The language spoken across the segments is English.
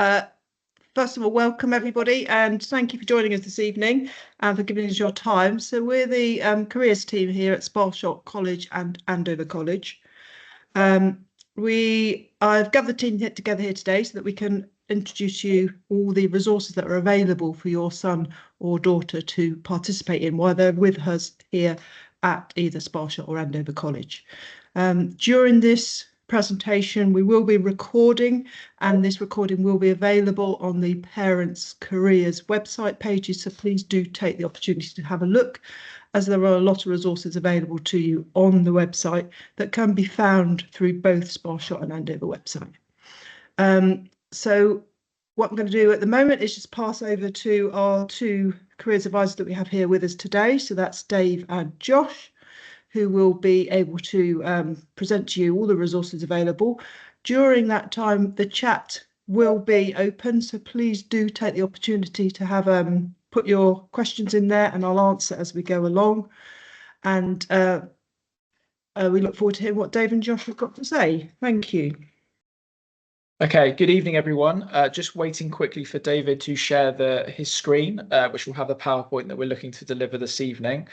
Uh, First of all, welcome everybody, and thank you for joining us this evening and for giving us your time. So we're the careers team here at Sparsholt College and Andover College. I've gathered the team together here today so that we can introduce you all the resources that are available for your son or daughter to participate in while they're with us here at either Sparsholt or Andover College. During this presentation, we will be recording, and this recording will be available on the Parents Careers website pages, so please do take the opportunity to have a look, as there are a lot of resources available to you on the website that can be found through both Sparsholt and Andover website. So what I'm going to do at the moment is just pass over to our two careers advisors that we have here with us today. So that's Dave and Josh, who will be able to present to you all the resources available. During that time, the chat will be open, so please do take the opportunity to have put your questions in there, and I'll answer as we go along. And we look forward to hearing what Dave and Josh have got to say. Thank you. Okay, good evening, everyone. Just waiting quickly for David to share his screen, which will have the PowerPoint that we're looking to deliver this evening.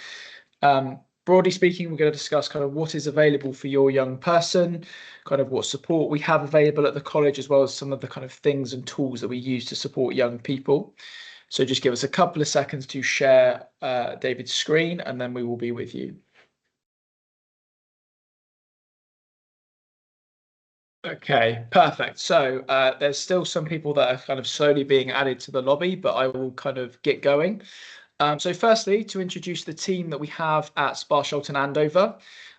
Broadly speaking, we're going to discuss kind of what is available for your young person, kind of what support we have available at the college, as well as some of the kind of things and tools that we use to support young people. So just give us a couple of seconds to share David's screen, and then we will be with you. Okay, perfect. So there's still some people that are kind of slowly being added to the lobby, but I will kind of get going. So firstly, to introduce the team that we have at Sparsholt and Andover.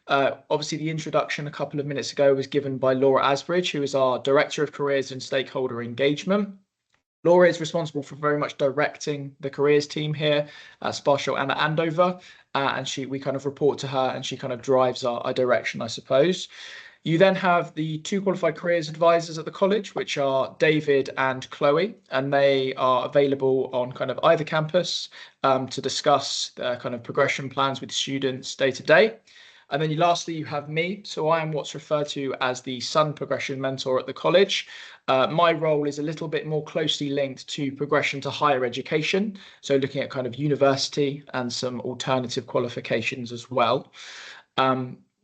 Obviously, the introduction a couple of minutes ago was given by Laura Asbridge, who is our Director of Careers and Stakeholder Engagement. Laura is responsible for very much directing the careers team here at Sparsholt and at Andover, and we kind of report to her, and she kind of drives our direction, I suppose. You then have the two qualified careers advisors at the college, which are David and Chloe, and they are available on kind of either campus to discuss kind of progression plans with students day to day. And then lastly, you have me. So I am what's referred to as the Sun Progression Mentor at the college. My role is a little bit more closely linked to progression to higher education. So looking at kind of university and some alternative qualifications as well.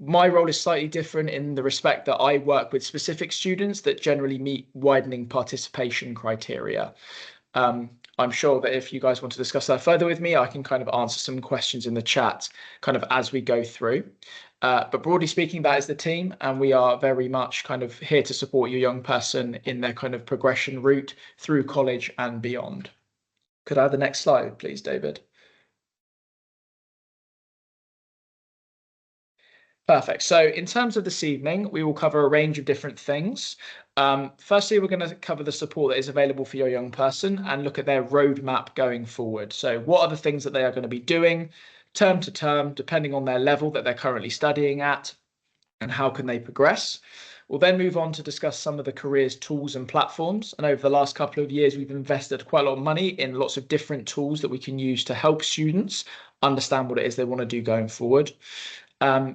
My role is slightly different in the respect that I work with specific students that generally meet widening participation criteria. I'm sure that if you guys want to discuss that further with me, I can kind of answer some questions in the chat kind of as we go through. But broadly speaking, that is the team, and we are very much kind of here to support your young person in their kind of progression route through college and beyond. Could I have the next slide, please, David? Perfect. So in terms of this evening, we will cover a range of different things. Firstly, we're going to cover the support that is available for your young person and look at their roadmap going forward. So what are the things that they are going to be doing term to term, depending on their level that they're currently studying at, and how can they progress. We'll then move on to discuss some of the careers tools and platforms. And over the last couple of years, we've invested quite a lot of money in lots of different tools that we can use to help students understand what it is they want to do going forward.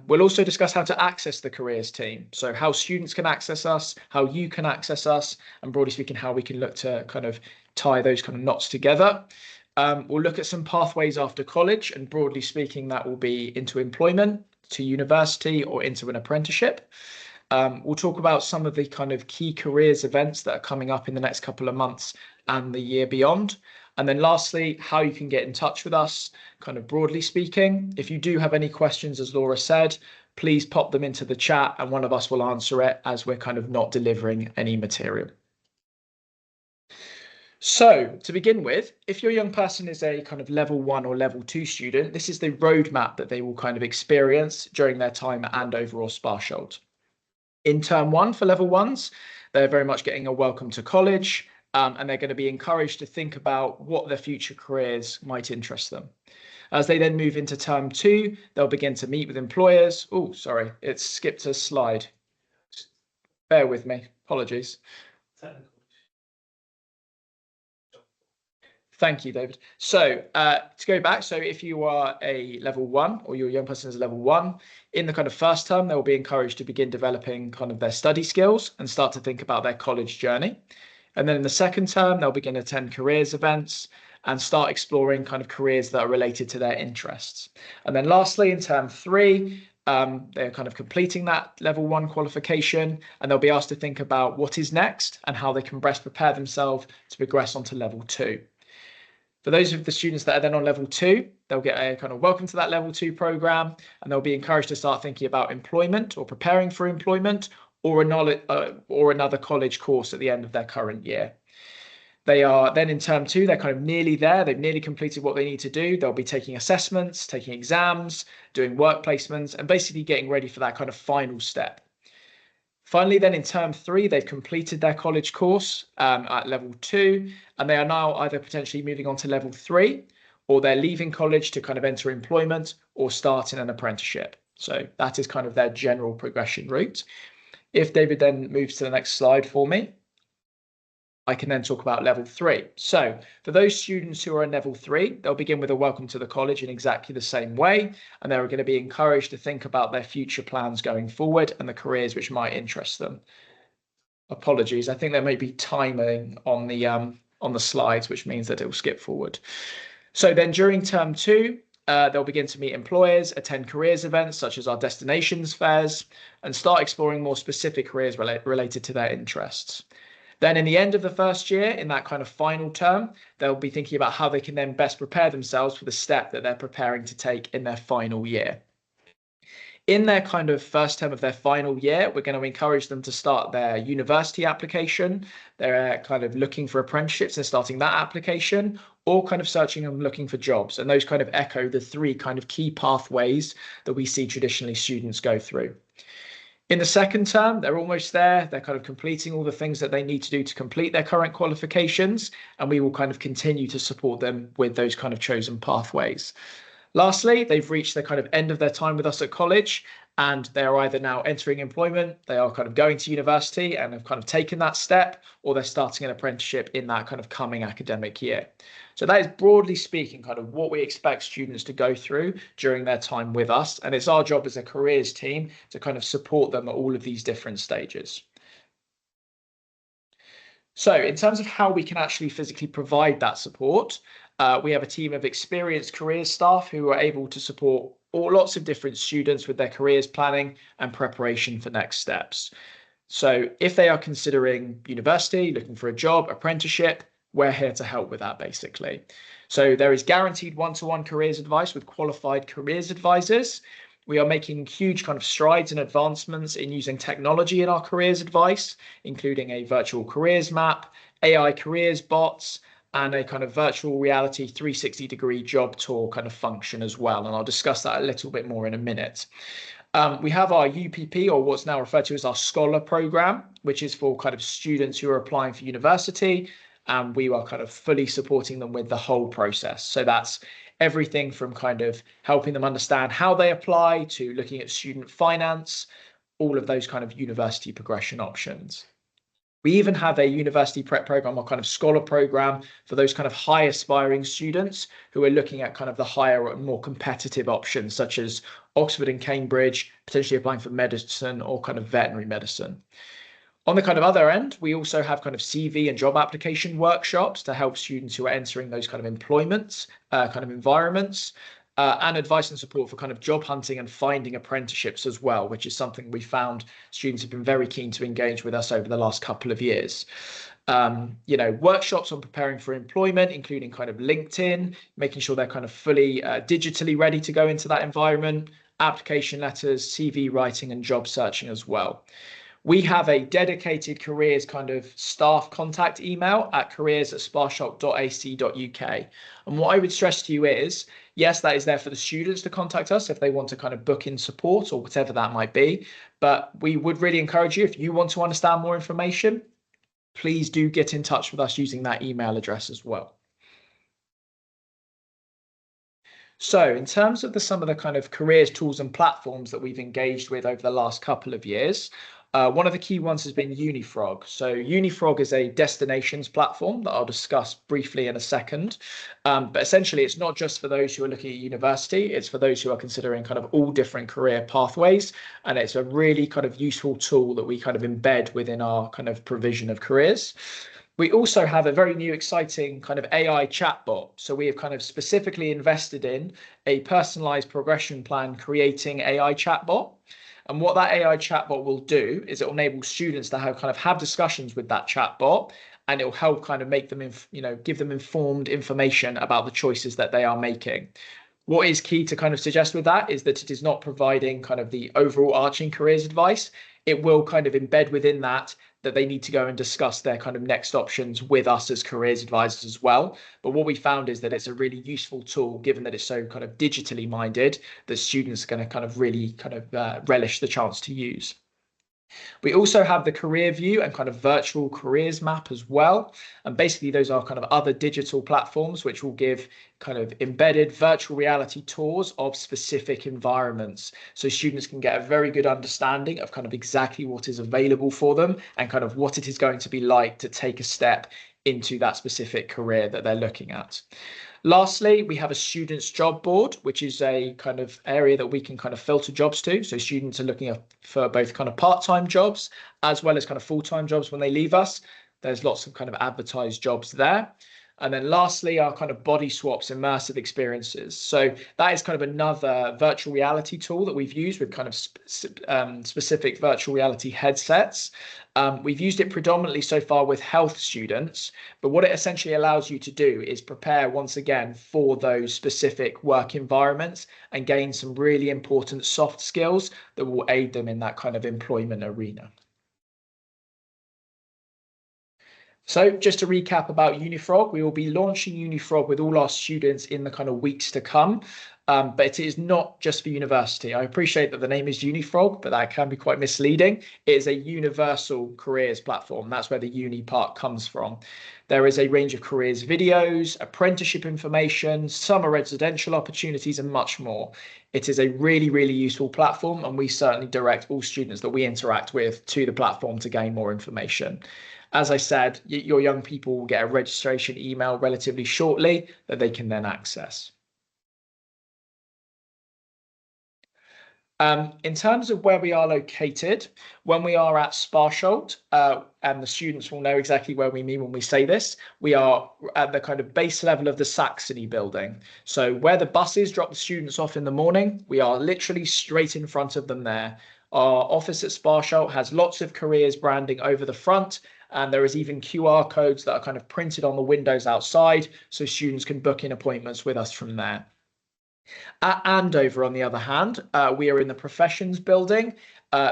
We'll also discuss how to access the careers team. So how students can access us, how you can access us, and broadly speaking, how we can look to kind of tie those kind of knots together. We'll look at some pathways after college, and broadly speaking, that will be into employment, to university, or into an apprenticeship. We'll talk about some of the kind of key careers events that are coming up in the next couple of months and the year beyond. And then lastly, how you can get in touch with us, kind of broadly speaking. If you do have any questions, as Laura said, please pop them into the chat and one of us will answer it, as we're kind of not delivering any material. So to begin with, if your young person is a kind of level 1 or level 2 student, this is the roadmap that they will kind of experience during their time at Andover or Sparsholt. In term 1 for level 1s, they're very much getting a welcome to college, and they're going to be encouraged to think about what their future careers might interest them. As they then move into term 2, they'll begin to meet with employers. Oh, sorry, it's skipped a slide. Bear with me, apologies. Thank you, David. So to go back, so if you are a level 1 or your young person is a level 1, in the kind of first term, they will be encouraged to begin developing kind of their study skills and start to think about their college journey. And then in the second term, they'll begin to attend careers events and start exploring kind of careers that are related to their interests. And then lastly, in term 3, they're kind of completing that level 1 qualification, and they'll be asked to think about what is next and how they can best prepare themselves to progress onto level 2. For those of the students that are then on level 2, they'll get a kind of welcome to that level 2 program, and they'll be encouraged to start thinking about employment or preparing for employment or another college course at the end of their current year. They are then in term 2, they're kind of nearly there. They've nearly completed what they need to do. They'll be taking assessments, taking exams, doing work placements, and basically getting ready for that kind of final step. Finally, then in term 3, they've completed their college course at level 2, and they are now either potentially moving on to level 3, or they're leaving college to kind of enter employment or start in an apprenticeship. So that is kind of their general progression route. If David then moves to the next slide for me, I can then talk about level 3. So for those students who are in level 3, they'll begin with a welcome to the college in exactly the same way, and they're going to be encouraged to think about their future plans going forward and the careers which might interest them. Apologies, I think there may be timing on the slides, which means that it will skip forward. So then during term 2, they'll begin to meet employers, attend careers events such as our destinations fairs, and start exploring more specific careers related to their interests. Then in the end of the first year, in that kind of final term, they'll be thinking about how they can then best prepare themselves for the step that they're preparing to take in their final year. In their kind of first term of their final year, we're going to encourage them to start their university application. They're kind of looking for apprenticeships and starting that application, or kind of searching and looking for jobs. And those kind of echo the 3 kind of key pathways that we see traditionally students go through. In the second term, they're almost there. They're kind of completing all the things that they need to do to complete their current qualifications, and we will kind of continue to support them with those kind of chosen pathways. Lastly, they've reached the kind of end of their time with us at college, and they're either now entering employment, they are kind of going to university and have kind of taken that step, or they're starting an apprenticeship in that kind of coming academic year. So that is broadly speaking kind of what we expect students to go through during their time with us. And it's our job as a careers team to kind of support them at all of these different stages. So in terms of how we can actually physically provide that support, we have a team of experienced careers staff who are able to support lots of different students with their careers planning and preparation for next steps. So if they are considering university, looking for a job, apprenticeship, we're here to help with that basically. So there is guaranteed one-to-one careers advice with qualified careers advisors. We are making huge kind of strides and advancements in using technology in our careers advice, including a virtual careers map, AI careers bots, and a kind of virtual reality 360-degree job tour kind of function as well. And I'll discuss that a little bit more in a minute. We have our UPP, or what's now referred to as our Scholar program, which is for kind of students who are applying for university, and we are kind of fully supporting them with the whole process. So that's everything from kind of helping them understand how they apply to looking at student finance, all of those kind of university progression options. We even have a university prep program or kind of scholar program for those kind of high aspiring students who are looking at kind of the higher and more competitive options, such as Oxford and Cambridge, potentially applying for medicine or kind of veterinary medicine. On the kind of other end, we also have kind of CV and job application workshops to help students who are entering those kind of employments, kind of environments, and advice and support for kind of job hunting and finding apprenticeships as well, which is something we found students have been very keen to engage with us over the last couple of years. Workshops on preparing for employment, including kind of LinkedIn, making sure they're kind of fully digitally ready to go into that environment, application letters, CV writing, and job searching as well. We have a dedicated careers kind of staff contact email at careers@sparsholt.ac.uk. And what I would stress to you is, yes, that is there for the students to contact us if they want to kind of book in support or whatever that might be. But we would really encourage you, if you want to understand more information, please do get in touch with us using that email address as well. So in terms of some of the kind of careers tools and platforms that we've engaged with over the last couple of years, one of the key ones has been Unifrog. So Unifrog is a destinations platform that I'll discuss briefly in a second. But essentially, it's not just for those who are looking at university, it's for those who are considering kind of all different career pathways. And it's a really kind of useful tool that we kind of embed within our kind of provision of careers. We also have a very new, exciting kind of AI chatbot. So we have kind of specifically invested in a personalized progression plan, creating AI chatbot. And what that AI chatbot will do is it will enable students to have discussions with that chatbot, and it will help kind of make them, give them informed information about the choices that they are making. What is key to kind of suggest with that is that it is not providing kind of the overall arching careers advice. It will kind of embed within that they need to go and discuss their kind of next options with us as careers advisors as well. But what we found is that it's a really useful tool, given that it's so kind of digitally minded, that students are going to kind of really kind of relish the chance to use. We also have the career view and kind of virtual careers map as well. And basically those are kind of other digital platforms which will give kind of embedded virtual reality tours of specific environments. So students can get a very good understanding of kind of exactly what is available for them and kind of what it is going to be like to take a step into that specific career that they're looking at. Lastly, we have a students job board, which is a kind of area that we can kind of filter jobs to. So students are looking for both kind of part-time jobs as well as kind of full-time jobs when they leave us. There's lots of kind of advertised jobs there. And then lastly, our kind of body swaps, immersive experiences. So that is kind of another virtual reality tool that we've used with kind of specific virtual reality headsets. We've used it predominantly so far with health students, but what it essentially allows you to do is prepare once again for those specific work environments and gain some really important soft skills that will aid them in that kind of employment arena. So just to recap about Unifrog, we will be launching Unifrog with all our students in the kind of weeks to come. But it is not just for university. I appreciate that the name is Unifrog, but that can be quite misleading. It is a universal careers platform. That's where the uni part comes from. There is a range of careers videos, apprenticeship information, summer residential opportunities, and much more. It is a really, really useful platform, and we certainly direct all students that we interact with to the platform to gain more information. As I said, your young people will get a registration email relatively shortly that they can then access. In terms of where we are located, when we are at Sparsholt, and the students will know exactly where we mean when we say this, we are at the kind of base level of the Saxony building. So where the buses drop the students off in the morning, we are literally straight in front of them there. Our office at Sparsholt has lots of careers branding over the front, and there is even QR codes that are kind of printed on the windows outside, so students can book in appointments with us from there. At Andover, on the other hand, we are in the professions building,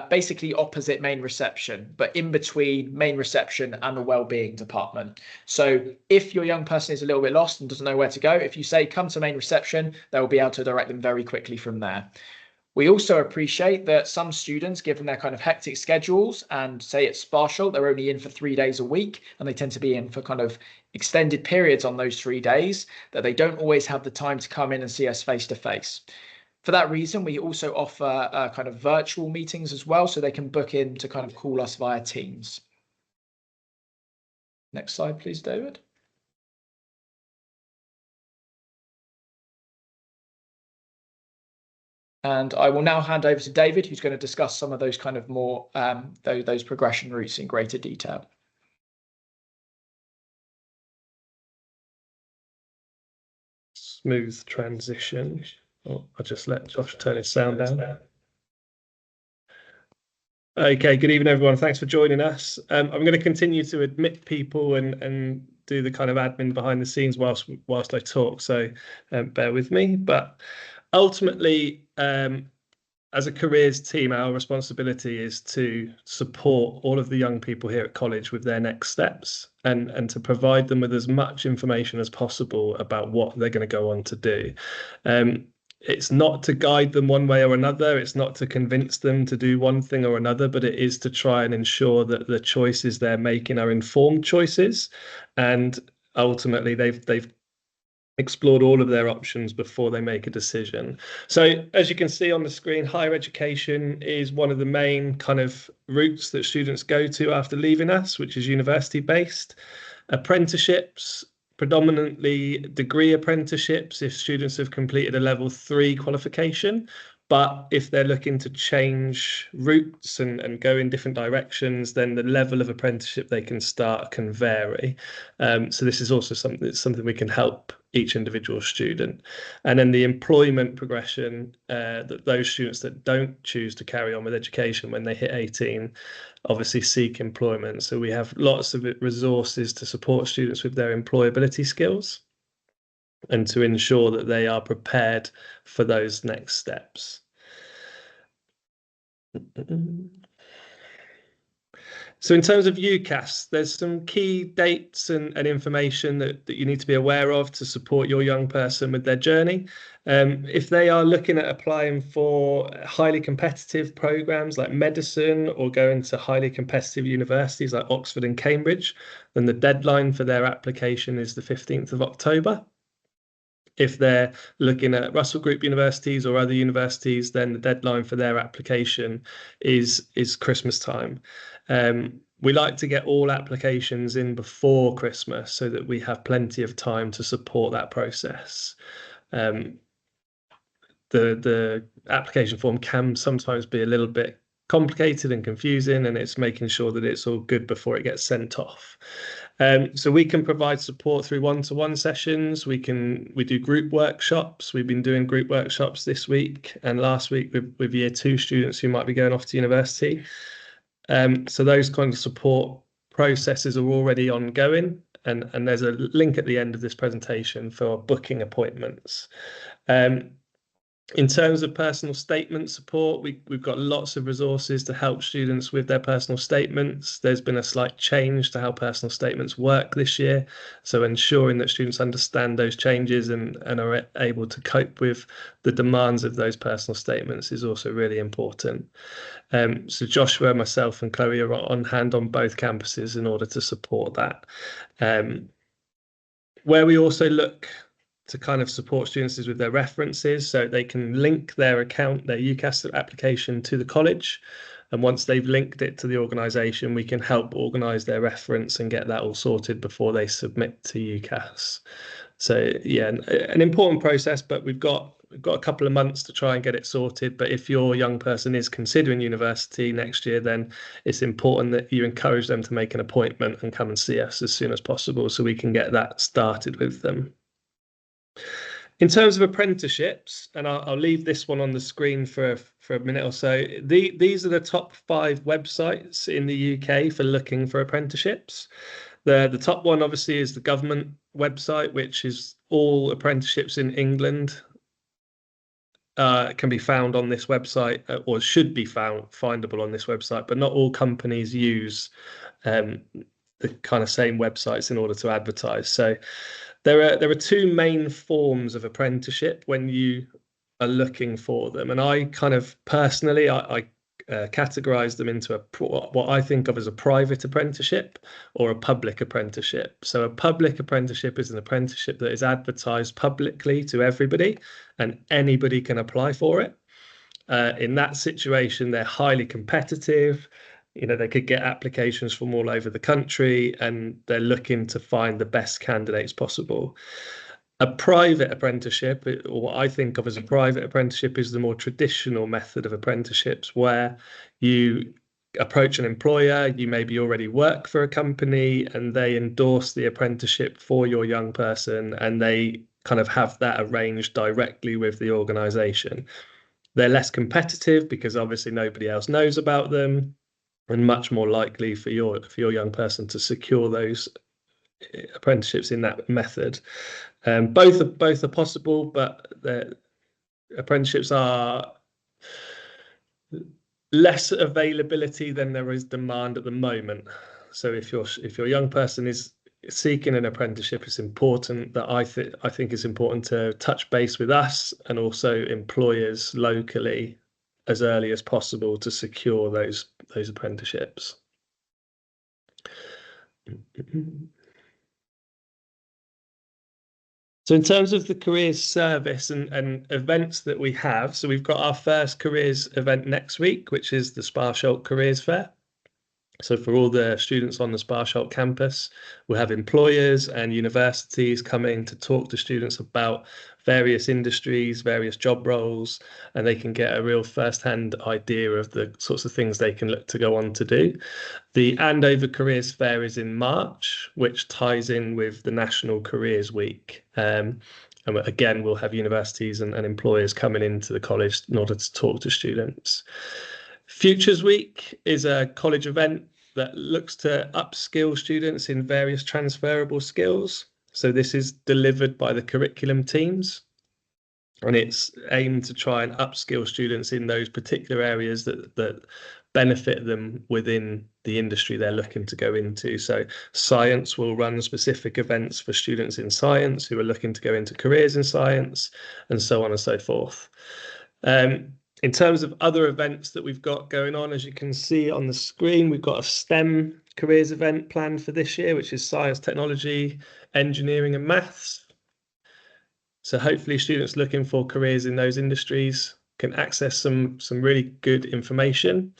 basically opposite main reception, but in between main reception and the wellbeing department. So if your young person is a little bit lost and doesn't know where to go, if you say come to main reception, they will be able to direct them very quickly from there. We also appreciate that some students, given their kind of hectic schedules, and say at Sparsholt, they're only in for 3 days a week, and they tend to be in for kind of extended periods on those 3 days, that they don't always have the time to come in and see us face to face. For that reason, we also offer kind of virtual meetings as well, so they can book in to kind of call us via Teams. Next slide, please, David. And I will now hand over to David, who's going to discuss some of those kind of more those progression routes in greater detail. Smooth transition. Oh, I'll just let Josh turn his sound down. Okay, good evening, everyone. Thanks for joining us. I'm going to continue to admit people and do the kind of admin behind the scenes whilst I talk, so bear with me. But ultimately, as a careers team, our responsibility is to support all of the young people here at college with their next steps and to provide them with as much information as possible about what they're going to go on to do. It's not to guide them one way or another. It's not to convince them to do one thing or another, but it is to try and ensure that the choices they're making are informed choices. And ultimately, they've explored all of their options before they make a decision. So as you can see on the screen, higher education is one of the main kind of routes that students go to after leaving us, which is university based. Apprenticeships, predominantly degree apprenticeships if students have completed a level 3 qualification, But if they're looking to change routes and go in different directions, then the level of apprenticeship they can start can vary. So this is also something we can help each individual student. And then the employment progression, that those students that don't choose to carry on with education when they hit 18 obviously seek employment. So we have lots of resources to support students with their employability skills and to ensure that they are prepared for those next steps. So in terms of UCAS, there's some key dates and information that you need to be aware of to support your young person with their journey. If they are looking at applying for highly competitive programs like medicine or going to highly competitive universities like Oxford and Cambridge, then the deadline for their application is the 15th of October. If they're looking at Russell Group universities or other universities, then the deadline for their application is Christmas time. We like to get all applications in before Christmas so that we have plenty of time to support that process. The application form can sometimes be a little bit complicated and confusing, and it's making sure that it's all good before it gets sent off. So we can provide support through one-to-one sessions. We do group workshops. We've been doing group workshops this week and last week with year 2 students who might be going off to university. So those kind of support processes are already ongoing, and there's a link at the end of this presentation for booking appointments. In terms of personal statement support, we've got lots of resources to help students with their personal statements. There's been a slight change to how personal statements work this year, so ensuring that students understand those changes and are able to cope with the demands of those personal statements is also really important. So Joshua, myself and Chloe are on hand on both campuses in order to support that. Where we also look to kind of support students is with their references, so they can link their account, their UCAS application to the college. And once they've linked it to the organisation, we can help organise their reference and get that all sorted before they submit to UCAS. So yeah, an important process, but we've got a couple of months to try and get it sorted. But if your young person is considering university next year, then it's important that you encourage them to make an appointment and come and see us as soon as possible so we can get that started with them. In terms of apprenticeships, and I'll leave this one on the screen for a minute or so, these are the top 5 websites in the UK for looking for apprenticeships. The top one obviously is the government website, which is all apprenticeships in England can be found on this website, or should be findable on this website, but not all companies use the kind of same websites in order to advertise. So there are 2 main forms of apprenticeship when you are looking for them, and I kind of personally I categorize them into what I think of as a private apprenticeship or a public apprenticeship. So a public apprenticeship is an apprenticeship that is advertised publicly to everybody and anybody can apply for it. In that situation, they're highly competitive. They could get applications from all over the country and they're looking to find the best candidates possible. A private apprenticeship, or what I think of as a private apprenticeship, is the more traditional method of apprenticeships where you approach an employer, you maybe already work for a company and they endorse the apprenticeship for your young person and they kind of have that arranged directly with the organisation. They're less competitive because obviously nobody else knows about them, and much more likely for your young person to secure those apprenticeships in that method. Both are possible, but the apprenticeships are less availability than there is demand at the moment. So if your young person is seeking an apprenticeship, it's important that I think it's important to touch base with us and also employers locally as early as possible to secure those apprenticeships. So in terms of the careers service and events that we have, so we've got our first careers event next week, which is the Sparsholt Careers Fair. So for all the students on the Sparsholt campus, we'll have employers and universities coming to talk to students about various industries, various job roles, and they can get a real first-hand idea of the sorts of things they can look to go on to do. The Andover Careers Fair is in March, which ties in with the National Careers Week. And again, we'll have universities and employers coming into the college in order to talk to students. Futures Week is a college event that looks to upskill students in various transferable skills. So this is delivered by the curriculum teams, and it's aimed to try and upskill students in those particular areas that benefit them within the industry they're looking to go into. So science will run specific events for students in science who are looking to go into careers in science, and so on and so forth. In terms of other events that we've got going on, as you can see on the screen, we've got a STEM careers event planned for this year, which is science, technology, engineering and maths. So hopefully students looking for careers in those industries can access some really good information.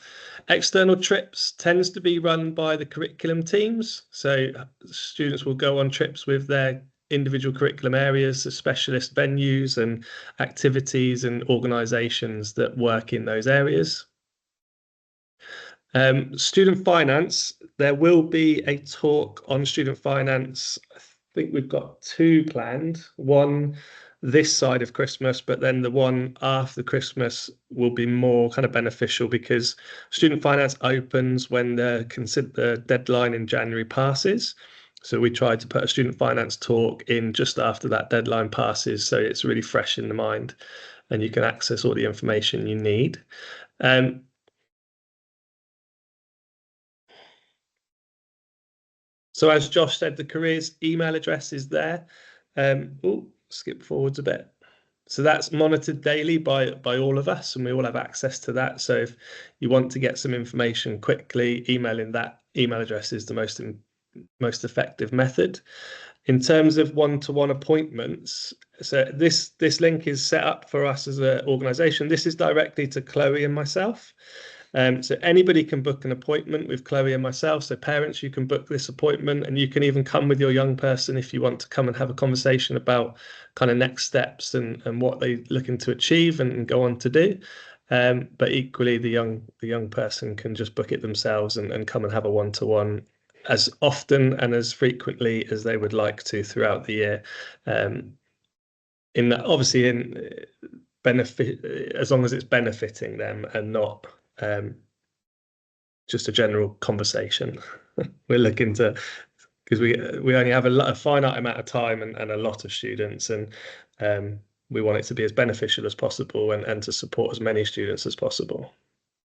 External trips tends to be run by the curriculum teams. So students will go on trips with their individual curriculum areas, the specialist venues and activities and organisations that work in those areas. Student finance, there will be a talk on student finance. I think we've got 2 planned, one this side of Christmas, but then the one after Christmas will be more kind of beneficial because student finance opens when the deadline in January passes. So we tried to put a student finance talk in just after that deadline passes, so it's really fresh in the mind and you can access all the information you need. So as Josh said, the careers email address is there. Skip forwards a bit. So that's monitored daily by all of us, and we all have access to that. So if you want to get some information quickly, emailing that email address is the most effective method. In terms of one-to-one appointments, so this link is set up for us as an organisation. This is directly to Chloe and myself. So anybody can book an appointment with Chloe and myself. So parents, you can book this appointment, and you can even come with your young person if you want to come and have a conversation about kind of next steps and what they're looking to achieve and go on to do. But equally, the young person can just book it themselves and come and have a one-to-one as often and as frequently as they would like to throughout the year. In that, obviously, in benefit, as long as it's benefiting them and not just a general conversation. We're looking to, because we only have a finite amount of time and a lot of students, and we want it to be as beneficial as possible and to support as many students as possible.